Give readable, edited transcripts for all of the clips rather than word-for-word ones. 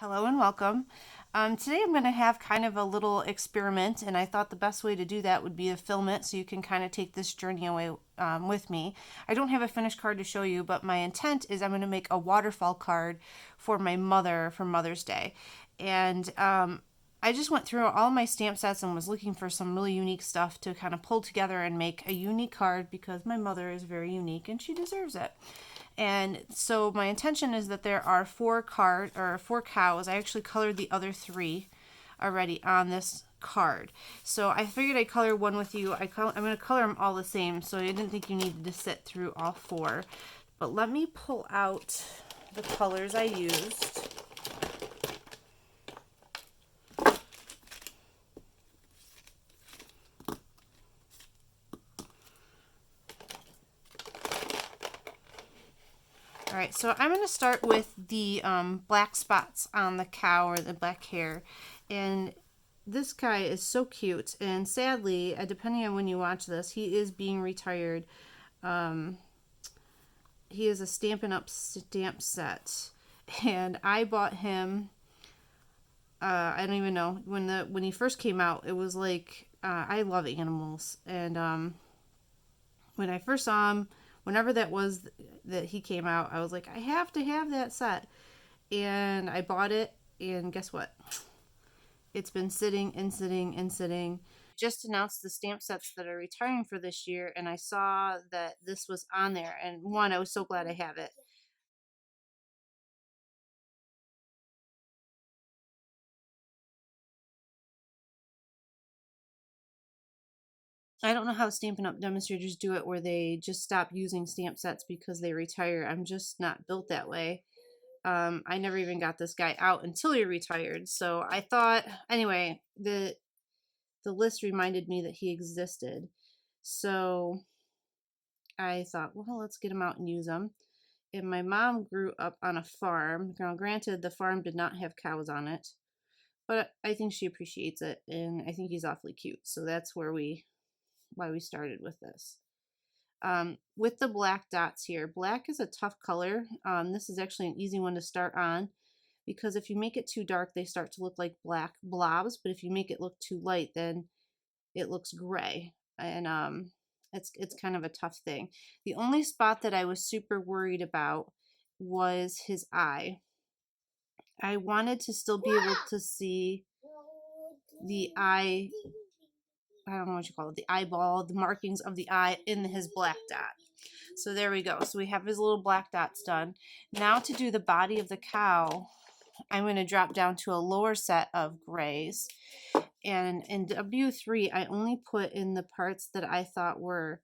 Hello and welcome. Today I'm going to have kind of a little experiment, and I thought the best way to do that would be to film it so you can kind of take this journey away with me. I don't have a finished card to show you, but my intent is I'm going to make a waterfall card for my mother for Mother's Day. And I just went through all my stamp sets and was looking for some really unique stuff to kind of pull together and make a unique card because my mother is very unique and she deserves it. And so my intention is that there are four cows. I actually colored the other three already on this card. So I figured I'd color one with you. I'm going to color them all the same, so I didn't think you needed to sit through all four. But let me pull out the colors I used. All right, so I'm going to start with the black spots on the cow, or the black hair. And this guy is so cute. And sadly, depending on when you watch this, he is being retired. He is a Stampin' Up stamp set. And I bought him, I don't even know, when he first came out, it was like, I love animals. And when I first saw him, whenever that was that he came out, I was like, I have to have that set. And I bought it, and guess what? It's been sitting and sitting and sitting. Just announced the stamp sets that are retiring for this year, and I saw that this was on there. And one, I was so glad I have it. I don't know how Stampin' Up! Demonstrators do it where they just stop using stamp sets because they retire. I'm just not built that way. I never even got this guy out until he retired. So I thought, anyway, the list reminded me that he existed. So I thought, well, let's get him out and use him. And my mom grew up on a farm. Now, granted, the farm did not have cows on it, but I think she appreciates it, and I think he's awfully cute. So that's why we started with this. With the black dots here, black is a tough color. This is actually an easy one to start on because if you make it too dark, they start to look like black blobs. But if you make it look too light, then it looks gray, and it's kind of a tough thing. The only spot that I was super worried about was his eye. I wanted to still be able to see the eye. I don't know what you call it, the eyeball, the markings of the eye in his black dot. So there we go. So we have his little black dots done. Now to do the body of the cow, I'm going to drop down to a lower set of grays. And in W3, I only put in the parts that I thought were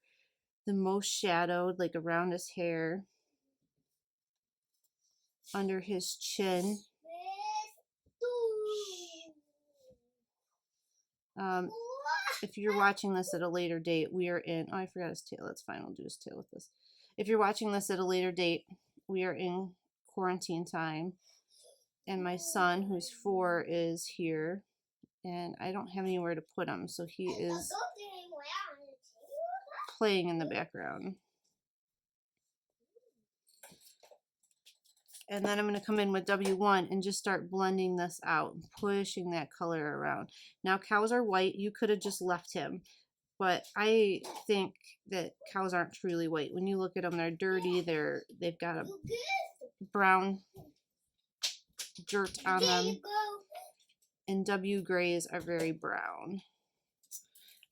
the most shadowed, like around his hair, under his chin. If you're watching this at a later date, we are in, oh, I forgot his tail. That's fine. We'll do his tail with this. If you're watching this at a later date, we are in quarantine time. And my son, who's 4, is here. And I don't have anywhere to put him, so he is playing in the background. And then I'm going to come in with W1 and just start blending this out, pushing that color around. Now, cows are white. You could have just left him. But I think that cows aren't truly white. When you look at them, they're dirty. They've got a brown dirt on them. And W grays are very brown.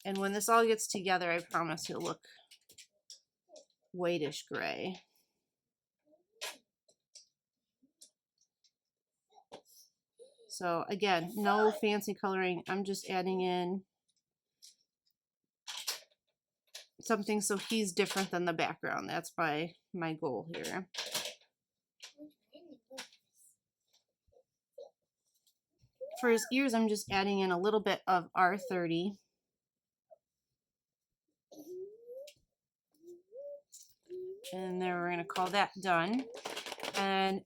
And when this all gets together, I promise he'll look whitish gray. So again, no fancy coloring. I'm just adding in something so he's different than the background. That's my goal here. For his ears, I'm just adding in a little bit of R30. And then we're going to call that done. And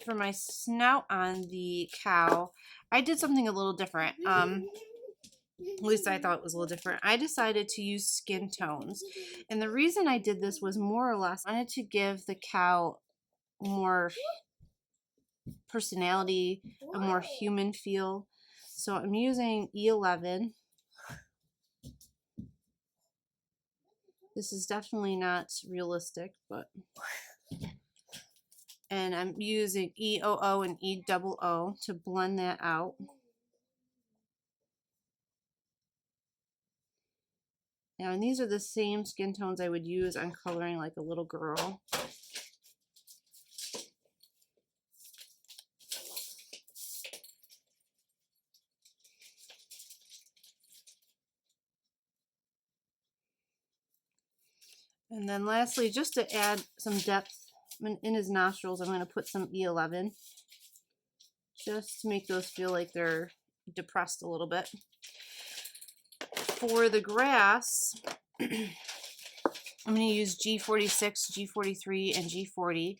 for my snout on the cow, I did something a little different. At least I thought it was a little different. I decided to use skin tones. And the reason I did this was more or less I wanted to give the cow more personality, a more human feel. So I'm using E11. This is definitely not realistic, but, and I'm using EOO and EOO to blend that out. Now, and these are the same skin tones I would use on coloring like a little girl. And then lastly, just to add some depth in his nostrils, I'm going to put some E11 just to make those feel like they're depressed a little bit. For the grass, I'm going to use G46, G43, and G40.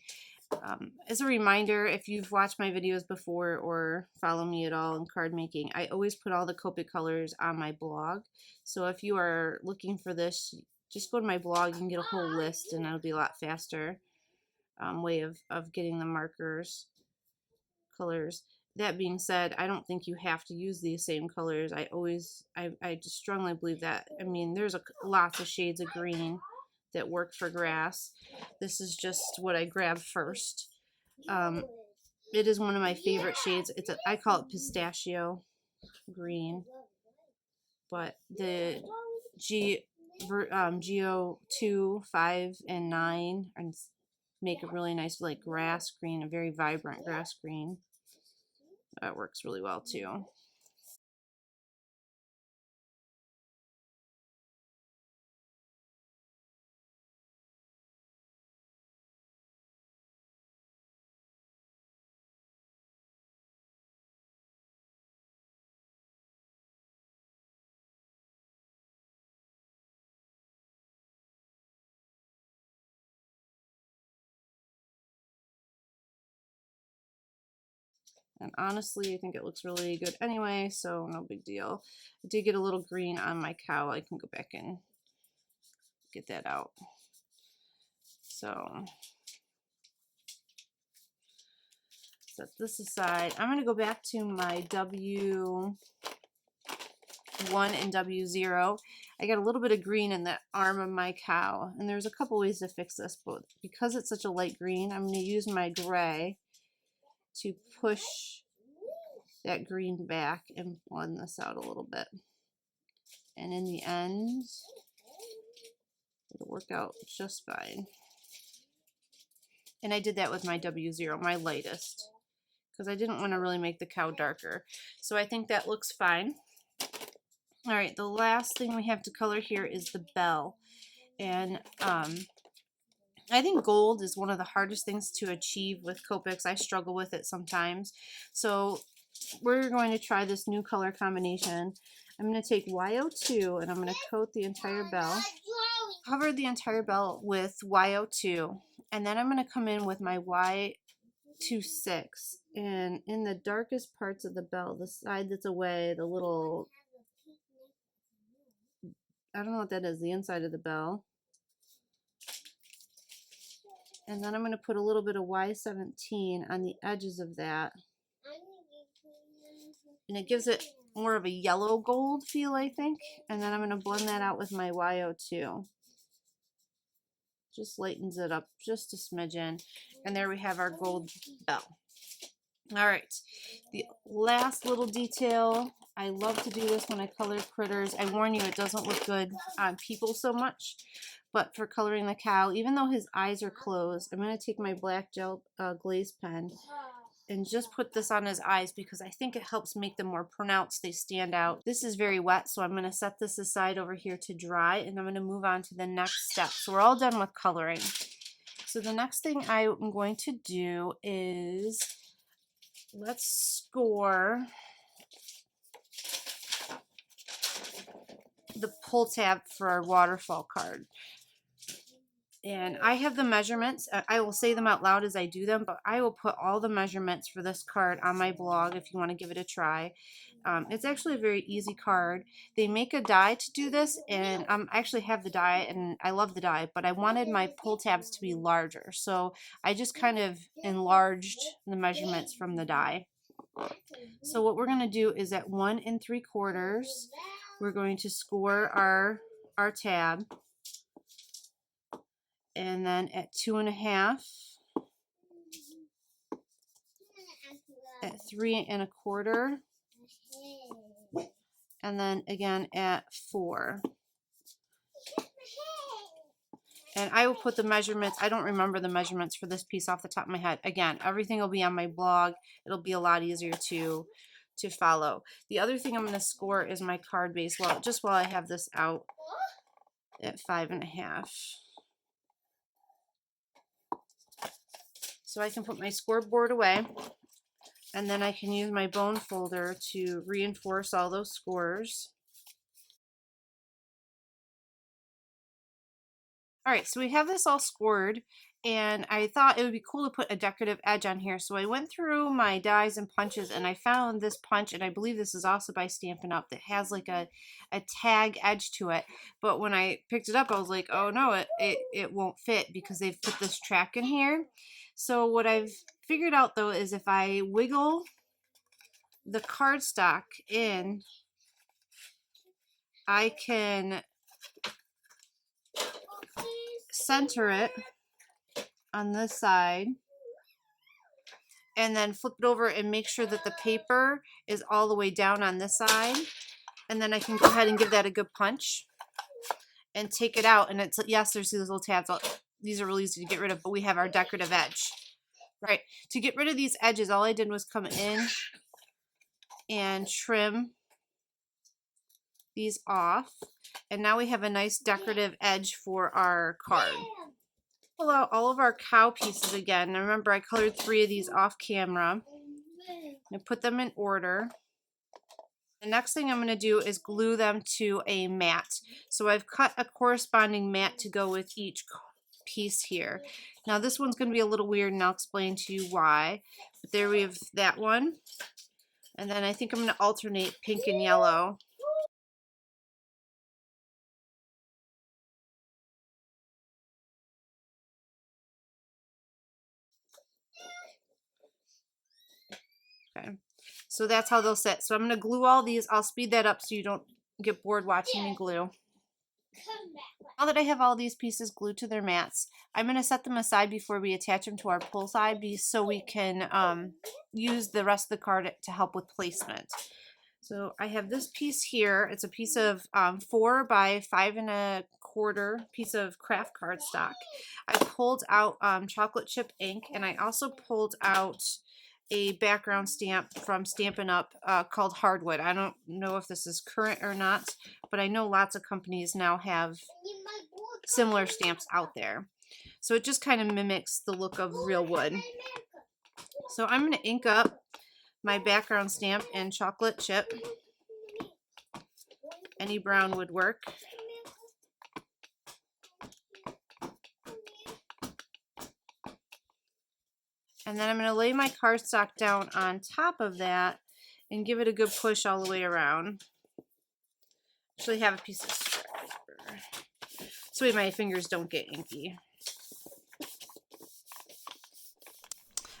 As a reminder, if you've watched my videos before or follow me at all in card making, I always put all the Copic colors on my blog. So if you are looking for this, just go to my blog. You can get a whole list, and it'll be a lot faster way of getting the markers, colors. That being said, I don't think you have to use these same colors. I just strongly believe that. I mean, there's lots of shades of green that work for grass. This is just what I grabbed first. It is one of my favorite shades. I call it pistachio green, but the GO2, 5, and 9 make a really nice like grass green, a very vibrant grass green. That works really well too. And honestly, I think it looks really good anyway, so no big deal. I did get a little green on my cow. I can go back and get that out. So set this aside. I'm going to go back to my W1 and W0. I got a little bit of green in the arm of my cow, and there's a couple ways to fix this, but because it's such a light green, I'm going to use my gray to push that green back and blend this out a little bit. And in the end, it'll work out just fine. And I did that with my W0, my lightest, because I didn't want to really make the cow darker. So I think that looks fine. All right, the last thing we have to color here is the bell. And I think gold is one of the hardest things to achieve with Copics. I struggle with it sometimes. So we're going to try this new color combination. I'm going to take YO2 and I'm going to coat the entire bell. Cover the entire bell with YO2. And then I'm going to come in with my Y26. And in the darkest parts of the bell, the side that's away, the little, I don't know what that is, the inside of the bell. And then I'm going to put a little bit of Y17 on the edges of that. And it gives it more of a yellow gold feel, I think. And then I'm going to blend that out with my YO2. Just lightens it up just a smidgen. And there we have our gold bell. All right, the last little detail. I love to do this when I color critters. I warn you, it doesn't look good on people so much. But for coloring the cow, even though his eyes are closed, I'm going to take my black gel glaze pen and just put this on his eyes because I think it helps make them more pronounced. They stand out. This is very wet, so I'm going to set this aside over here to dry, and I'm going to move on to the next step. So we're all done with coloring. So the next thing I'm going to do is let's score the pull tab for our waterfall card. And I have the measurements. I will say them out loud as I do them, but I will put all the measurements for this card on my blog if you want to give it a try. It's actually a very easy card. They make a die to do this, and I actually have the die, and I love the die, but I wanted my pull tabs to be larger. So I just kind of enlarged the measurements from the die. So what we're going to do is at 1 3/4, we're going to score our tab. And then at 2 1/2, at 3 1/4, and then again at 4. And I will put the measurements. I don't remember the measurements for this piece off the top of my head. Again, everything will be on my blog. It'll be a lot easier to follow. The other thing I'm going to score is my card base. Well, just while I have this out, at 5 1/2. So I can put my scoreboard away, and then I can use my bone folder to reinforce all those scores. All right, so we have this all scored, and I thought it would be cool to put a decorative edge on here. So I went through my dies and punches, and I found this punch, and I believe this is also by Stampin' Up, that has like a tag edge to it. But when I picked it up, I was like, oh no, it won't fit because they've put this track in here. So what I've figured out though is if I wiggle the cardstock in, I can center it on this side and then flip it over and make sure that the paper is all the way down on this side, and then I can go ahead and give that a good punch and take it out. And it's, yes, there's these little tabs. These are really easy to get rid of, but we have our decorative edge. Right, to get rid of these edges, all I did was come in and trim these off, and now we have a nice decorative edge for our card. Pull out all of our cow pieces again. Now remember, I colored 3 of these off camera. And put them in order. The next thing I'm going to do is glue them to a mat. So I've cut a corresponding mat to go with each piece here. Now this one's going to be a little weird, and I'll explain to you why. But there we have that one. And then I think I'm going to alternate pink and yellow. Okay, so that's how they'll sit. So I'm going to glue all these. I'll speed that up so you don't get bored watching me glue. Now that I have all these pieces glued to their mats, I'm going to set them aside before we attach them to our pull side so we can use the rest of the card to help with placement. So I have this piece here. It's a piece of 4 by 5 1/4 piece of craft cardstock. I pulled out chocolate chip ink, and I also pulled out a background stamp from Stampin' Up called Hardwood. I don't know if this is current or not, but I know lots of companies now have similar stamps out there. So it just kind of mimics the look of real wood. So I'm going to ink up my background stamp in chocolate chip. Any brown would work. And then I'm going to lay my cardstock down on top of that and give it a good push all the way around. Actually have a piece of scrappaper so my fingers don't get inky.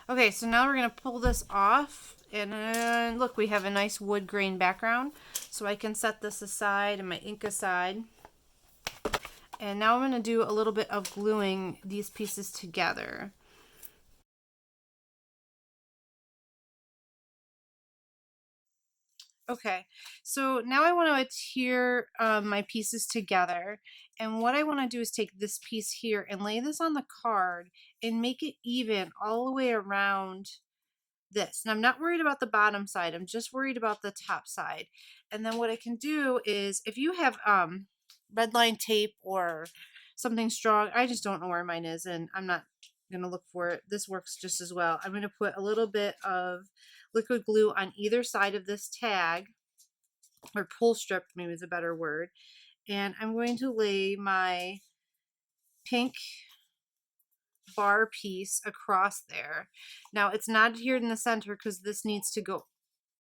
Okay, so now we're going to pull this off, and look, we have a nice wood grain background. So I can set this aside and my ink aside. And now I'm going to do a little bit of gluing these pieces together. Okay, so now I want to adhere my pieces together, and what I want to do is take this piece here and lay this on the card and make it even all the way around this. And I'm not worried about the bottom side, I'm just worried about the top side. And then what I can do is, if you have red line tape or something strong, I just don't know where mine is and I'm not going to look for it. This works just as well. I'm going to put a little bit of liquid glue on either side of this tag, or pull strip maybe is a better word, and I'm going to lay my pink bar piece across there. Now it's not adhered in the center because this needs to go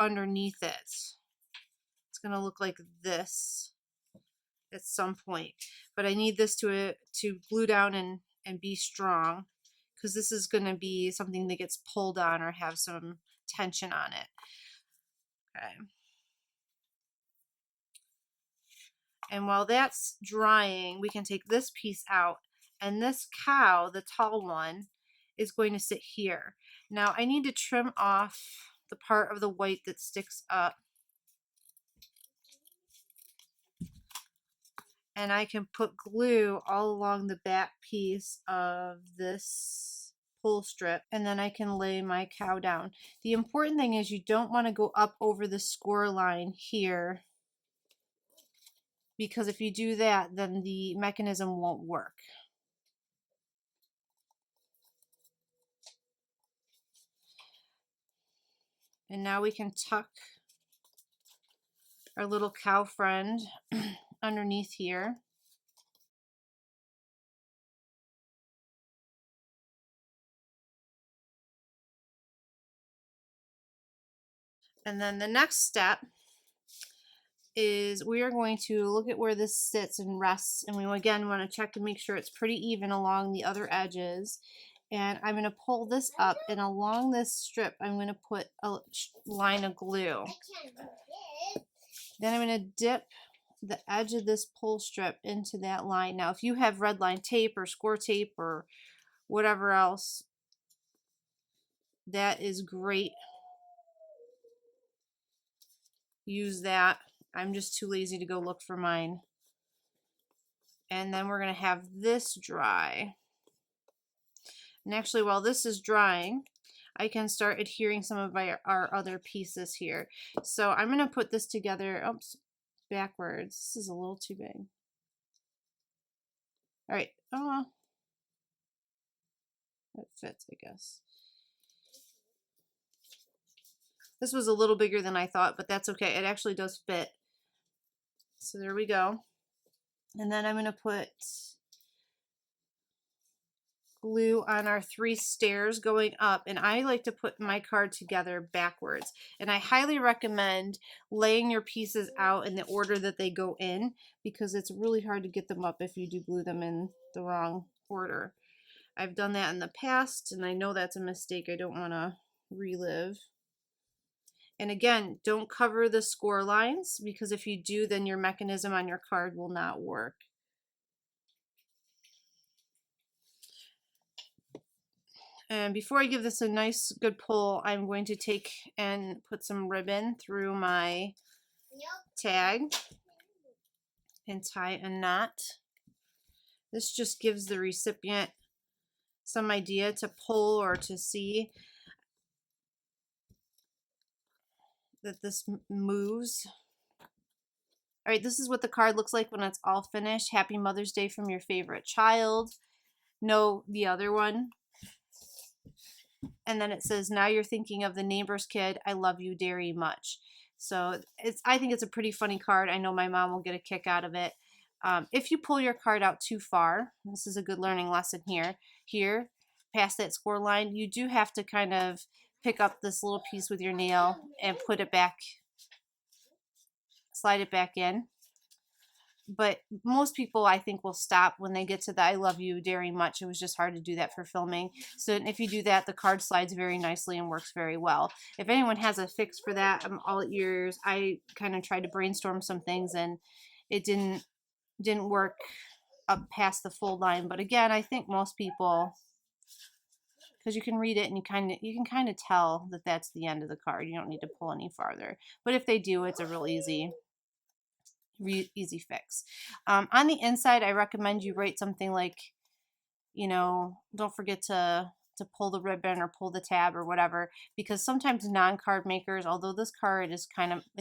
underneath it. It's going to look like this at some point, but I need this to glue down and be strong, because this is going to be something that gets pulled on or have some tension on it. Okay. And while that's drying, we can take this piece out, and this cow, the tall one, is going to sit here. Now I need to trim off the part of the white that sticks up, and I can put glue all along the back piece of this pull strip, and then I can lay my cow down. The important thing is you don't want to go up over the score line here, because if you do that, then the mechanism won't work. And now we can tuck our little cow friend underneath here. And then the next step is we are going to look at where this sits and rests, and we again want to check to make sure it's pretty even along the other edges. And I'm going to pull this up, and along this strip I'm going to put a line of glue. Then I'm going to dip the edge of this pull strip into that line. Now if you have red line tape or score tape or whatever else, that is great. Use that. I'm just too lazy to go look for mine. And then we're going to have this dry. And actually, while this is drying, I can start adhering some of our other pieces here. So I'm going to put this together. Oops, backwards. This is a little too big. All right. Oh, that fits, I guess. This was a little bigger than I thought, but that's okay. It actually does fit. So there we go. And then I'm going to put glue on our 3 stairs going up, and I like to put my card together backwards, and I highly recommend laying your pieces out in the order that they go in, because it's really hard to get them up if you do glue them in the wrong order. I've done that in the past, and I know that's a mistake I don't want to relive. And again, don't cover the score lines, because if you do, then your mechanism on your card will not work. And before I give this a nice good pull, I'm going to take and put some ribbon through my tag and tie a knot. This just gives the recipient some idea to pull or to see that this moves. All right, this is what the card looks like when it's all finished. Happy Mother's Day from your favorite child. No, the other one. And then it says, now you're thinking of the neighbor's kid. I love you very much. So I think it's a pretty funny card. I know my mom will get a kick out of it. If you pull your card out too far, this is a good learning lesson here, past that score line, you do have to kind of pick up this little piece with your nail and put it back, slide it back in. But most people, I think, will stop when they get to the I love you very much. It was just hard to do that for filming. So if you do that, the card slides very nicely and works very well. If anyone has a fix for that, I'm all ears. I kind of tried to brainstorm some things, and it didn't work up past the full line. But again, I think most people, because you can read it and you can kind of tell that that's the end of the card. You don't need to pull any farther. But if they do, it's a real easy fix. On the inside, I recommend you write something like, don't forget to pull the ribbon or pull the tab or whatever, because sometimes non-card makers, although this card is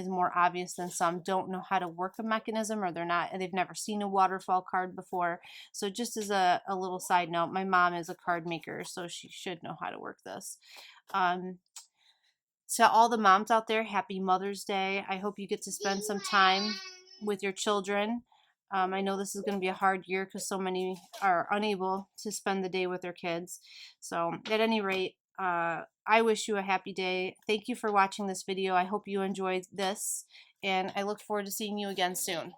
more obvious than some, don't know how to work a mechanism, or they've never seen a waterfall card before. So just as a little side note, my mom is a card maker, so she should know how to work this. To all the moms out there, happy Mother's Day. I hope you get to spend some time with your children. I know this is going to be a hard year because so many are unable to spend the day with their kids. So at any rate, I wish you a happy day. Thank you for watching this video. I hope you enjoyed this, and I look forward to seeing you again soon.